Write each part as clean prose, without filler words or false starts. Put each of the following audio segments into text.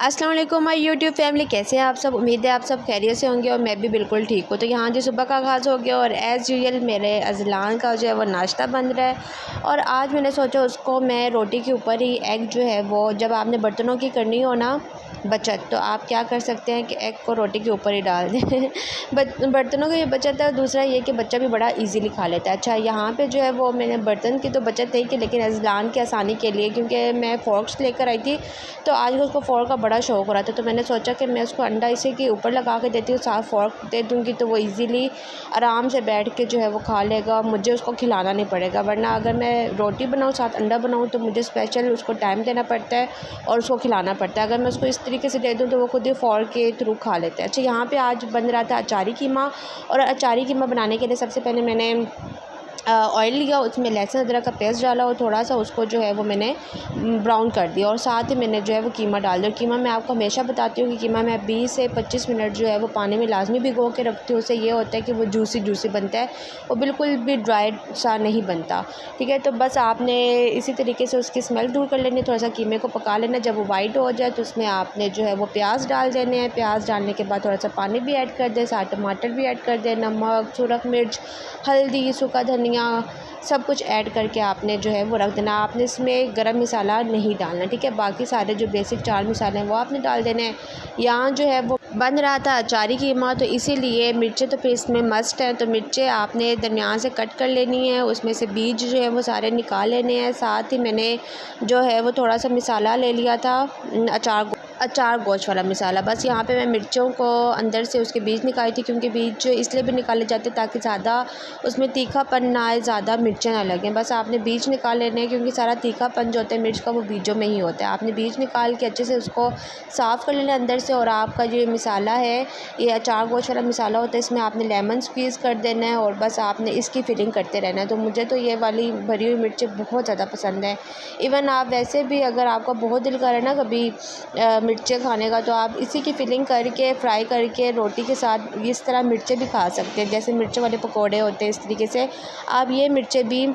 अस्सलाम वालेकुम my YouTube family, कैसे हैं आप सब। उम्मीद है आप सब खैरियत से होंगे और मैं भी बिल्कुल ठीक हूँ। तो यहाँ जो सुबह का आगाज़ हो गया और एज़ यूजुअल मेरे अज़लान का जो है वो नाश्ता बन रहा है। और आज मैंने सोचा उसको मैं रोटी के ऊपर ही एग जो है वो, जब आपने बर्तनों की करनी हो ना बचत, तो आप क्या कर सकते हैं कि एग को रोटी के ऊपर ही डाल दें। बर्तनों की बचत है। दूसरा ये कि बच्चा भी बड़ा इजीली खा लेता है। अच्छा, यहाँ पे जो है वो मैंने बर्तन की तो बचत नहीं की, लेकिन अज़लान की आसानी के लिए, क्योंकि मैं फ़ोर्क्स लेकर आई थी तो आज उसको फ़ोर्क का बड़ा शौक़ हो रहा था, तो मैंने सोचा कि मैं उसको अंडा इसी के ऊपर लगा के देती हूँ, साथ फ़ोर्क दे दूँगी तो वो ईज़िली आराम से बैठ के जो है वो खा लेगा, मुझे उसको खिलाना नहीं पड़ेगा। वरना अगर मैं रोटी बनाऊँ साथ अंडा बनाऊँ तो मुझे स्पेशल उसको टाइम देना पड़ता है और उसको खिलाना पड़ता है। अगर मैं उसको इस तरीके से दे दूँ तो वो खुद ही फ़ोर्क के थ्रू खा लेता है। अच्छा, यहाँ पे आज बन रहा था अचारी कीमा, और अचारी कीमा बनाने के लिए सबसे पहले मैंने ऑयल लिया, उसमें लहसुन अदरक का पेस्ट डाला और थोड़ा सा उसको जो है वो मैंने ब्राउन कर दिया, और साथ ही मैंने जो है वो कीमा डाल दिया। कीमा मैं आपको हमेशा बताती हूँ कि कीमा मैं 20 से 25 मिनट जो है वो पानी में लाजमी भिगो के रखती हूँ। उससे ये होता है कि वो जूसी बनता है, वो बिल्कुल भी ड्राई सा नहीं बनता। ठीक है, तो बस आपने इसी तरीके से उसकी स्मेल दूर कर लेनी, थोड़ा सा कीमे को पका लेना। जब वो वाइट हो जाए तो उसमें आपने जो है वो प्याज डाल देने हैं। प्याज डालने के बाद थोड़ा सा पानी भी ऐड कर दें, साथ टमाटर भी ऐड कर दें, नमक, सुरख मिर्च, हल्दी, सूखा धनिया, सब कुछ ऐड करके आपने जो है वो रख देना। आपने इसमें गरम मसाला नहीं डालना, ठीक है। बाकी सारे जो बेसिक 4 मसाले हैं वो आपने डाल देने हैं। यहाँ जो है वो बन रहा था अचारी कीमा, तो इसीलिए मिर्चें तो फिर इसमें मस्ट हैं, तो मिर्चें आपने दरमियान से कट कर लेनी है, उसमें से बीज जो है वो सारे निकाल लेने हैं। साथ ही मैंने जो है वो थोड़ा सा मसाला ले लिया था, अचार गोश्त वाला मसाला। बस यहाँ पे मैं मिर्चों को अंदर से उसके बीज निकाली थी, क्योंकि बीज इसलिए भी निकाले जाते ताकि ज़्यादा उसमें तीखापन ना आए, ज़्यादा मिर्चें ना लगें। बस आपने बीज निकाल लेने हैं, क्योंकि सारा तीखापन जो होता है मिर्च का वो बीजों में ही होता है। आपने बीज निकाल के अच्छे से उसको साफ़ कर लेना अंदर से। और आपका जो ये मसाला है, ये अचार गोश्त वाला मसाला होता है, इसमें आपने लेमन स्क्वीज़ कर देना है और बस आपने इसकी फिलिंग करते रहना है। तो मुझे तो ये वाली भरी हुई मिर्चें बहुत ज़्यादा पसंद है। इवन आप वैसे भी अगर आपका बहुत दिल करे ना कभी मिर्चें खाने का, तो आप इसी की फिलिंग करके फ्राई करके रोटी के साथ इस तरह मिर्चें भी खा सकते हैं, जैसे मिर्चों वाले पकोड़े होते हैं, इस तरीके से आप ये मिर्चें भी,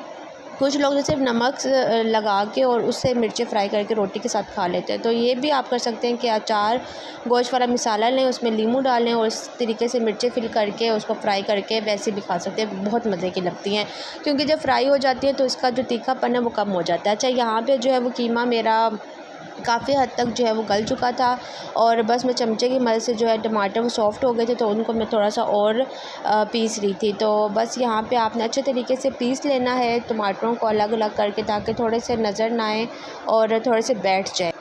कुछ लोग तो सिर्फ नमक लगा के और उससे मिर्चें फ्राई करके रोटी के साथ खा लेते हैं। तो ये भी आप कर सकते हैं कि अचार गोश्त वाला मसाला लें, उसमें नींबू डालें और इस तरीके से मिर्चें फिल करके उसको फ्राई करके वैसे भी खा सकते हैं। बहुत मज़े की लगती हैं, क्योंकि जब फ्राई हो जाती है तो इसका जो तीखापन है वो कम हो जाता है। अच्छा, यहाँ पर जो है वो कीमा मेरा काफ़ी हद तक जो है वो गल चुका था, और बस मैं चमचे की मदद से जो है टमाटर वो सॉफ़्ट हो गए थे तो उनको मैं थोड़ा सा और पीस रही थी। तो बस यहाँ पे आपने अच्छे तरीके से पीस लेना है टमाटरों को अलग अलग करके, ताकि थोड़े से नज़र ना आए और थोड़े से बैठ जाए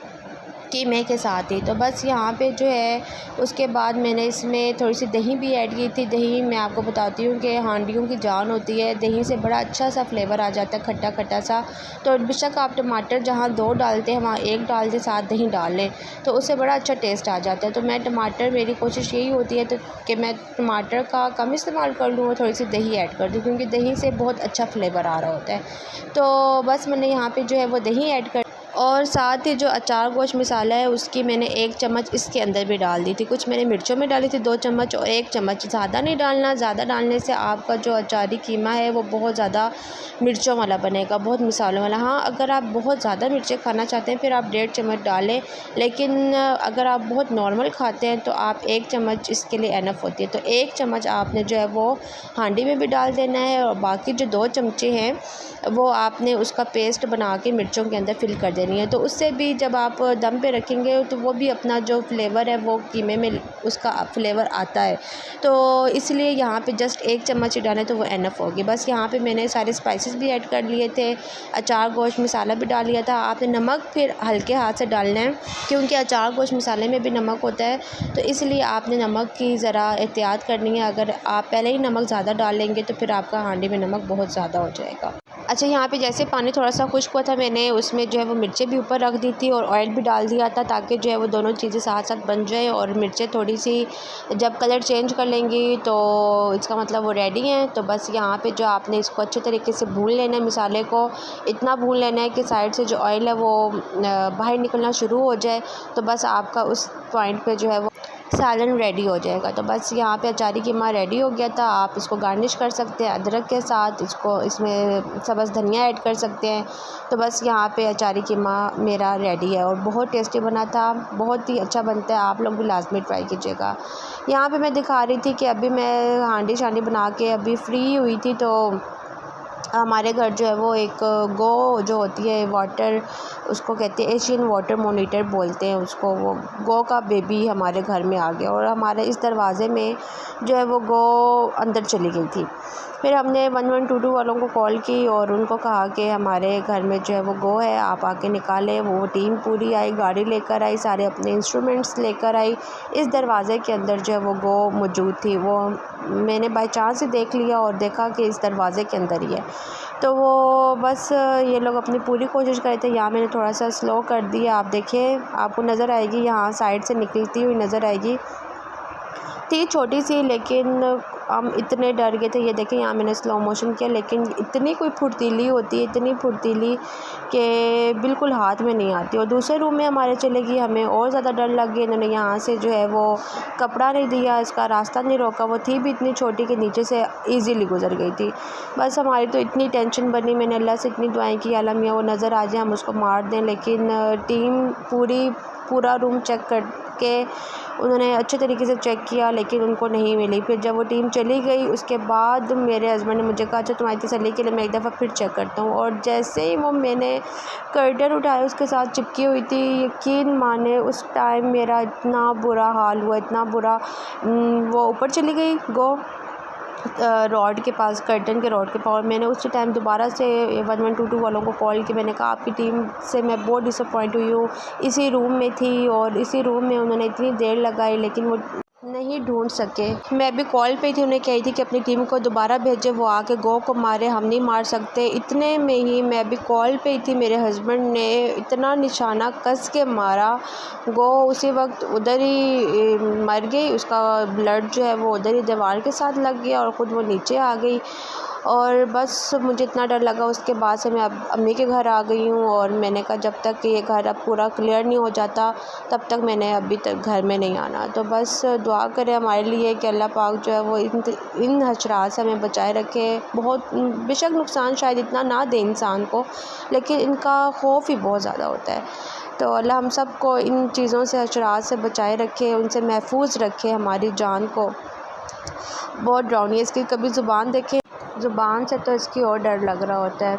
कीमे के साथ ही। तो बस यहाँ पे जो है उसके बाद मैंने इसमें थोड़ी सी दही भी ऐड की थी। दही मैं आपको बताती हूँ कि हांडियों की जान होती है, दही से बड़ा अच्छा सा फ्लेवर आ जाता है, खट्टा खट्टा सा। तो बेशक आप टमाटर जहाँ 2 डालते हैं वहाँ 1 डाल के साथ दही डाल लें, तो उससे बड़ा अच्छा टेस्ट आ जाता है। तो मैं टमाटर, मेरी कोशिश यही होती है तो कि मैं टमाटर का कम इस्तेमाल कर लूँ और थोड़ी सी दही ऐड कर दूँ, क्योंकि दही से बहुत अच्छा फ्लेवर आ रहा होता है। तो बस मैंने यहाँ पर जो है वो दही ऐड कर, और साथ ही जो अचार गोश्त मसाला है उसकी मैंने 1 चम्मच इसके अंदर भी डाल दी थी। कुछ मैंने मिर्चों में डाली थी 2 चम्मच और 1 चम्मच, ज़्यादा नहीं डालना। ज़्यादा डालने से आपका जो अचारी कीमा है वो बहुत ज़्यादा मिर्चों वाला बनेगा, बहुत मसालों वाला। हाँ, अगर आप बहुत ज़्यादा मिर्चें खाना चाहते हैं फिर आप 1.5 चम्मच डालें, लेकिन अगर आप बहुत नॉर्मल खाते हैं तो आप 1 चम्मच इसके लिए एनफ होती है। तो 1 चम्मच आपने जो है वो हांडी में भी डाल देना है, और बाकी जो 2 चमचे हैं वो आपने उसका पेस्ट बना के मिर्चों के अंदर फिल कर देनी है। तो उससे भी जब आप दम पे रखेंगे तो वो भी अपना जो फ्लेवर है वो कीमे में उसका फ्लेवर आता है। तो इसलिए यहाँ पे जस्ट 1 चम्मच ही डालें तो वो एनफ होगी। बस यहाँ पे मैंने सारे स्पाइसेस भी ऐड कर लिए थे, अचार गोश्त मसाला भी डाल लिया था। आपने नमक फिर हल्के हाथ से डालना है, क्योंकि अचार गोश्त मसाले में भी नमक होता है, तो इसलिए आपने नमक की ज़रा एहतियात करनी है। अगर आप पहले ही नमक ज़्यादा डाल लेंगे तो फिर आपका हांडी में नमक बहुत ज़्यादा हो जाएगा। अच्छा, यहाँ पे जैसे पानी थोड़ा सा खुश्क हुआ था, मैंने उसमें जो है वो मिर्चें भी ऊपर रख दी थी और ऑयल भी डाल दिया था, ताकि जो है वो दोनों चीज़ें साथ साथ बन जाए। और मिर्चें थोड़ी सी जब कलर चेंज कर लेंगी तो इसका मतलब वो रेडी हैं। तो बस यहाँ पे जो आपने इसको अच्छे तरीके से भून लेना है, मसाले को इतना भून लेना है कि साइड से जो ऑयल है वो बाहर निकलना शुरू हो जाए। तो बस आपका उस पॉइंट पे जो है वो सालन रेडी हो जाएगा। तो बस यहाँ पे अचारी कीमा रेडी हो गया था। आप इसको गार्निश कर सकते हैं अदरक के साथ, इसमें सब्ज़ धनिया ऐड कर सकते हैं। तो बस यहाँ पे अचारी कीमा मेरा रेडी है और बहुत टेस्टी बना था, बहुत ही अच्छा बनता है। आप लोग भी लाजमी ट्राई कीजिएगा। यहाँ पे मैं दिखा रही थी कि अभी मैं हांडी शांडी बना के अभी फ्री हुई थी, तो हमारे घर जो है वो एक गौ जो होती है वाटर, उसको कहते हैं एशियन वाटर मॉनिटर बोलते हैं उसको, वो गौ का बेबी हमारे घर में आ गया और हमारे इस दरवाज़े में जो है वो गौ अंदर चली गई थी। फिर हमने 1122 वालों को कॉल की और उनको कहा कि हमारे घर में जो है वो गौ है, आप आके निकालें। वो टीम पूरी आई, गाड़ी लेकर आई, सारे अपने इंस्ट्रूमेंट्स लेकर आई। इस दरवाज़े के अंदर जो है वो गौ मौजूद थी। वो मैंने बाय चांस ही देख लिया और देखा कि इस दरवाज़े के अंदर ही है। तो वो बस ये लोग अपनी पूरी कोशिश कर रहे थे। यहाँ मैंने थोड़ा सा स्लो कर दिया, आप देखिए, आपको नज़र आएगी, यहाँ साइड से निकलती हुई नज़र आएगी। थी छोटी सी, लेकिन हम इतने डर गए थे। ये देखें, यहाँ मैंने स्लो मोशन किया, लेकिन इतनी कोई फुर्तीली होती है, इतनी फुर्तीली कि बिल्कुल हाथ में नहीं आती। और दूसरे रूम में हमारे चले गई, हमें और ज़्यादा डर लग गया। इन्होंने यहाँ से जो है वो कपड़ा नहीं दिया, इसका रास्ता नहीं रोका। वो थी भी इतनी छोटी कि नीचे से ईज़िली गुजर गई थी। बस हमारी तो इतनी टेंशन बनी, मैंने अल्लाह से इतनी दुआएं की, अल्लाह मियाँ वो नज़र आ जाए, हम उसको मार दें। लेकिन टीम पूरा रूम चेक करके उन्होंने अच्छे तरीके से चेक किया, लेकिन उनको नहीं मिली। फिर जब वो टीम चली गई उसके बाद मेरे हस्बैंड ने मुझे कहा, अच्छा तुम्हारी तसल्ली के लिए मैं एक दफ़ा फिर चेक करता हूँ। और जैसे ही वो मैंने कर्टन उठाया उसके साथ चिपकी हुई थी, यकीन माने उस टाइम मेरा इतना बुरा हाल हुआ, इतना बुरा। वो ऊपर चली गई गो रॉड के पास, कर्टन के रॉड के पास। और मैंने उसी टाइम दोबारा से 1122 वालों को कॉल की, मैंने कहा आपकी टीम से मैं बहुत डिसअपॉइंट हुई हूँ। इसी रूम में थी और इसी रूम में उन्होंने इतनी देर लगाई, लेकिन वो नहीं ढूंढ सके। मैं भी कॉल पे थी, उन्हें कही थी कि अपनी टीम को दोबारा भेजे, वो आके गौ को मारे, हम नहीं मार सकते। इतने में ही मैं भी कॉल पे थी, मेरे हस्बैंड ने इतना निशाना कस के मारा, गौ उसी वक्त उधर ही मर गई। उसका ब्लड जो है वो उधर ही दीवार के साथ लग गया और ख़ुद वो नीचे आ गई। और बस मुझे इतना डर लगा, उसके बाद से मैं अब अम्मी के घर आ गई हूँ। और मैंने कहा जब तक ये घर अब पूरा क्लियर नहीं हो जाता तब तक मैंने अभी तक घर में नहीं आना। तो बस दुआ करें हमारे लिए कि अल्लाह पाक जो है वो इन हशरात से हमें बचाए रखे। बहुत बेशक नुकसान शायद इतना ना दे इंसान को, लेकिन इनका खौफ ही बहुत ज़्यादा होता है। तो अल्लाह हम सब को इन चीज़ों से, हशरात से बचाए रखे, उनसे महफूज रखे हमारी जान को। बहुत डरावनी है, इसकी कभी ज़ुबान देखें, ज़ुबान से तो इसकी और डर लग रहा होता है।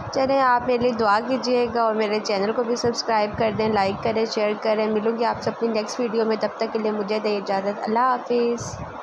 चलें, आप मेरे लिए दुआ कीजिएगा और मेरे चैनल को भी सब्सक्राइब कर दें, लाइक करें, शेयर करें। मिलूँगी आप सबकी नेक्स्ट वीडियो में, तब तक के लिए मुझे दें इजाज़त। अल्लाह हाफिज़।